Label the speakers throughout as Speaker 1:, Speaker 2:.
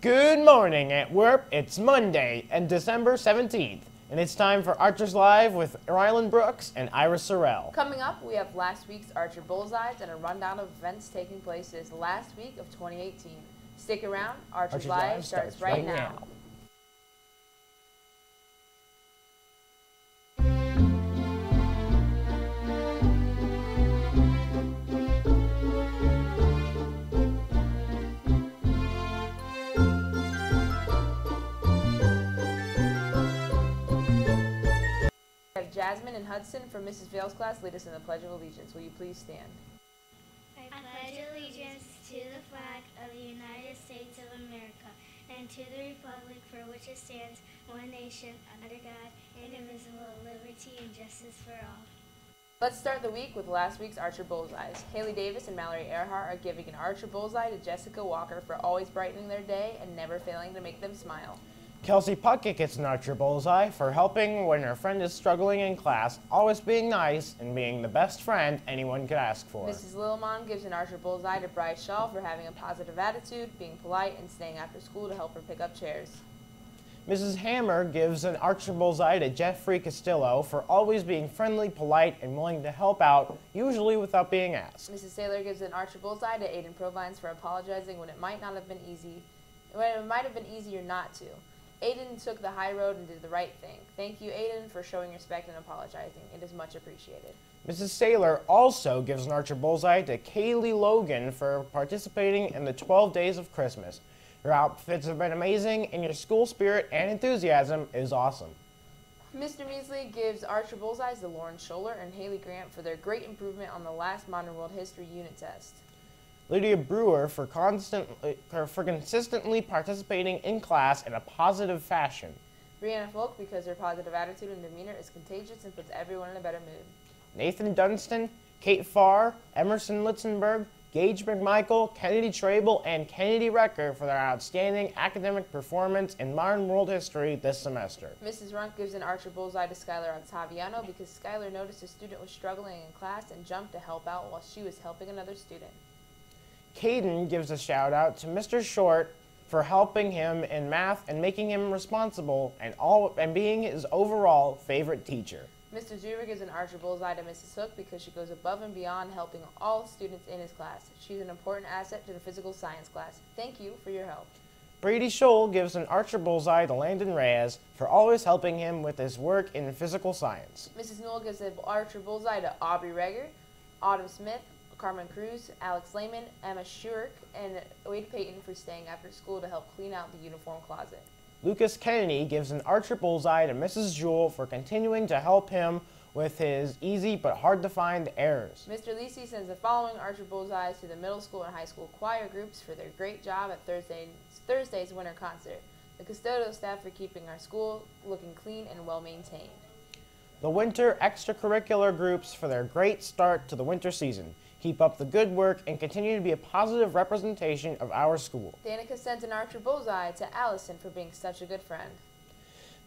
Speaker 1: Good morning, Antwerp. It's Monday and December 17th, and it's time for Archers Live with Rylan Brooks and Iris Sorrell.
Speaker 2: Coming up, we have last week's Archer Bullseyes and a rundown of events taking place this last week of 2018. Stick around, Archers Live starts right now. Jasmine and Hudson from Mrs. Vale's class lead us in the Pledge of Allegiance. Will you please stand?
Speaker 3: I pledge allegiance to the flag of the United States of America and to the republic for which it stands, one nation, under God, indivisible, liberty and justice for all.
Speaker 2: Let's start the week with last week's Archer Bullseyes. Haley Davis and Mallory Earhart are giving an Archer Bullseye to Jessica Walker for always brightening their day and never failing to make them smile.
Speaker 1: Kelsey Puckett gets an Archer Bullseye for helping when her friend is struggling in class, always being nice and being the best friend anyone could ask for.
Speaker 2: Mrs. Lillemon gives an Archer Bullseye to Bryce Shaw for having a positive attitude, being polite, and staying after school to help her pick up chairs.
Speaker 1: Mrs. Hammer gives an Archer Bullseye to Jeffrey Castillo for always being friendly, polite, and willing to help out, usually without being asked.
Speaker 2: Mrs. Saylor gives an Archer Bullseye to Aiden Provines for apologizing when it might have been easier not to. Aiden took the high road and did the right thing. Thank you, Aiden, for showing respect and apologizing. It is much appreciated.
Speaker 1: Mrs. Saylor also gives an Archer Bullseye to Kaylee Logan for participating in the 12 Days of Christmas. Your outfits have been amazing, and your school spirit and enthusiasm is awesome.
Speaker 2: Mr. Measley gives Archer Bullseyes to Lauren Scholler and Haley Grant for their great improvement on the last Modern World History unit test.
Speaker 1: Lydia Brewer for consistently participating in class in a positive fashion.
Speaker 2: Brianna Folk because her positive attitude and demeanor is contagious and puts everyone in a better mood.
Speaker 1: Nathan Dunstan, Kate Farr, Emerson Litzenberg, Gaige McMichael, Kennedy Trable, and Kennedy Recker for their outstanding academic performance in Modern World History this semester.
Speaker 2: Mrs. Runk gives an Archer Bullseye to Skylar Ottaviano because Skylar noticed a student was struggling in class and jumped to help out while she was helping another student.
Speaker 1: Caden gives a shout out to Mr. Short for helping him in math and making him responsible and being his overall favorite teacher.
Speaker 2: Mr. Zuber gives an Archer Bullseye to Mrs. Hook because she goes above and beyond helping all students in his class. She's an important asset to the physical science class. Thank you for your help.
Speaker 1: Brady Scholl gives an Archer Bullseye to Landon Reyes for always helping him with his work in physical science.
Speaker 2: Mrs. Newell gives an Archer Bullseye to Aubrey Reger, Autumn Smith, Carmen Krouse, Alex Lehman, Emma Schurk, and Wade Payton for staying after school to help clean out the uniform closet.
Speaker 1: Lucas Kennedy gives an Archer Bullseye to Mrs. Jewell for continuing to help him with his easy but hard-to-find errors.
Speaker 2: Mr. Lisi sends the following Archer Bullseyes to the middle school and high school choir groups for their great job at Thursday's winter concert. The custodial staff for keeping our school looking clean and well-maintained.
Speaker 1: The winter extracurricular groups for their great start to the winter season. Keep up the good work and continue to be a positive representation of our school.
Speaker 2: Danica sends an Archer Bullseye to Allison for being such a good friend.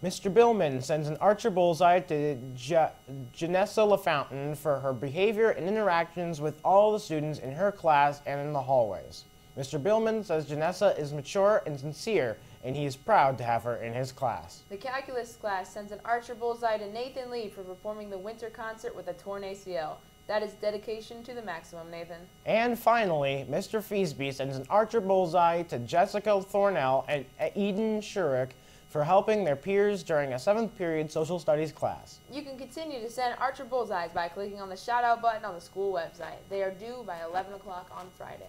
Speaker 1: Mr. Billman sends an Archer Bullseye to Janessa LaFountain for her behavior and interactions with all the students in her class and in the hallways. Mr. Billman says Janessa is mature and sincere, and he is proud to have her in his class.
Speaker 2: The calculus class sends an Archer Bullseye to Nathan Lee for performing the winter concert with a torn ACL. That is dedication to the maximum, Nathan.
Speaker 1: And finally, Mr. Feasby sends an Archer Bullseye to Jessica Thornell and Eden Shurik for helping their peers during a 7th period social studies class.
Speaker 2: You can continue to send Archer Bullseyes by clicking on the shout-out button on the school website. They are due by 11 o'clock on Friday.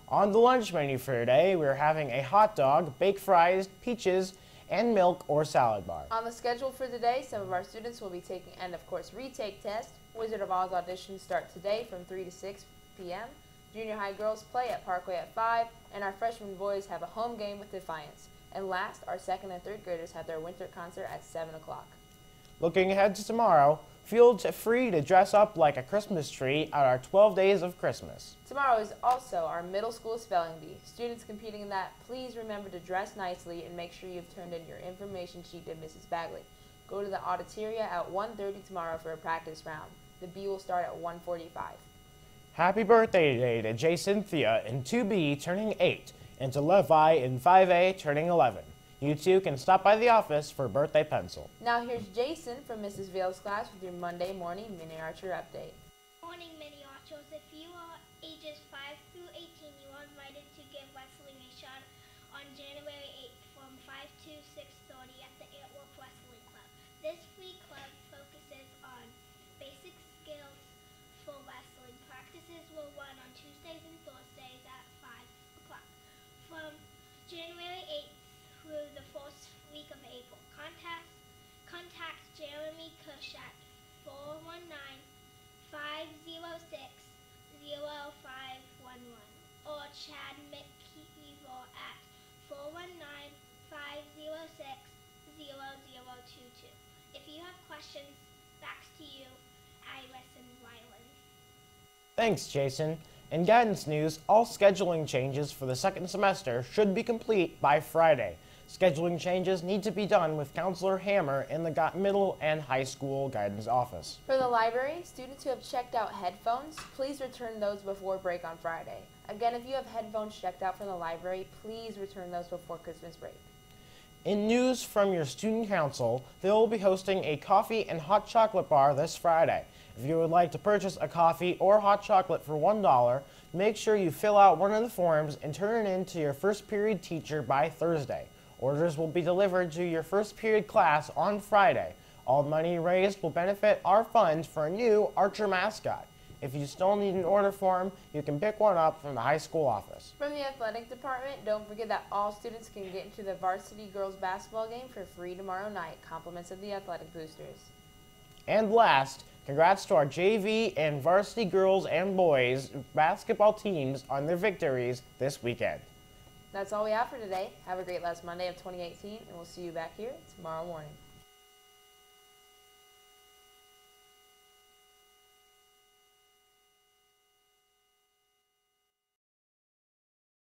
Speaker 1: On the lunch menu for today, we're having a hot dog, baked fries, peaches, and milk or salad bar.
Speaker 2: On the schedule for today, some of our students will be taking and, of course, retake tests. Wizard of Oz auditions start today from 3 to 6 p.m. Junior high girls play at Parkway at 5, and our freshman boys have a home game with Defiance. And last, our 2nd and 3rd graders have their winter concert at 7 o'clock.
Speaker 1: Looking ahead to tomorrow, feel free to dress up like a Christmas tree at our 12 Days of Christmas.
Speaker 2: Tomorrow is also our middle school spelling bee. Students competing in that, please remember to dress nicely and make sure you've turned in your information sheet to Mrs. Bagley. Go to the auditoria at 1:30 tomorrow for a practice round. The bee will start at 1:45.
Speaker 1: Happy birthday today to J. Cynthia and 2B turning 8. and to Levi in 5A turning 11. You too can stop by the office for a birthday pencil.
Speaker 2: Now here's Jason from Mrs. Vale's class with your Monday morning mini archer update.
Speaker 3: Morning, mini archers. If you are ages 5 through 18, you are invited to give wrestling a shot on January 8th from 5 to 6:30 at the Antwerp Wrestling Club. This free club focuses on basic skills for wrestling. Practices will run on Tuesdays and Thursdays at 5 o'clock. From January 8th through the first week of April. Contact Jeremy Kush at 419-506-0511 or Chad McKeever at 419-506-0022. If you have questions, back to you, Alyssa Rylan.
Speaker 1: Thanks, Jason. In guidance news, all scheduling changes for the second semester should be complete by Friday. Scheduling changes need to be done with Counselor Hammer in the middle and high school guidance office.
Speaker 2: For the library, students who have checked out headphones, please return those before break on Friday. Again, if you have headphones checked out from the library, please return those before Christmas break.
Speaker 1: In news from your student council, they will be hosting a coffee and hot chocolate bar this Friday. If you would like to purchase a coffee or hot chocolate for $1, make sure you fill out one of the forms and turn it in to your first period teacher by Thursday. Orders will be delivered to your first period class on Friday. All money raised will benefit our fund for a new Archer mascot. If you still need an order form, you can pick one up from the high school office.
Speaker 2: From the athletic department, don't forget that all students can get into the varsity girls basketball game for free tomorrow night. Compliments of the athletic boosters.
Speaker 1: And last, congrats to our JV and varsity girls and boys basketball teams on their victories this weekend.
Speaker 2: That's all we have for today. Have a great last Monday of 2018, and we'll see you back here tomorrow morning.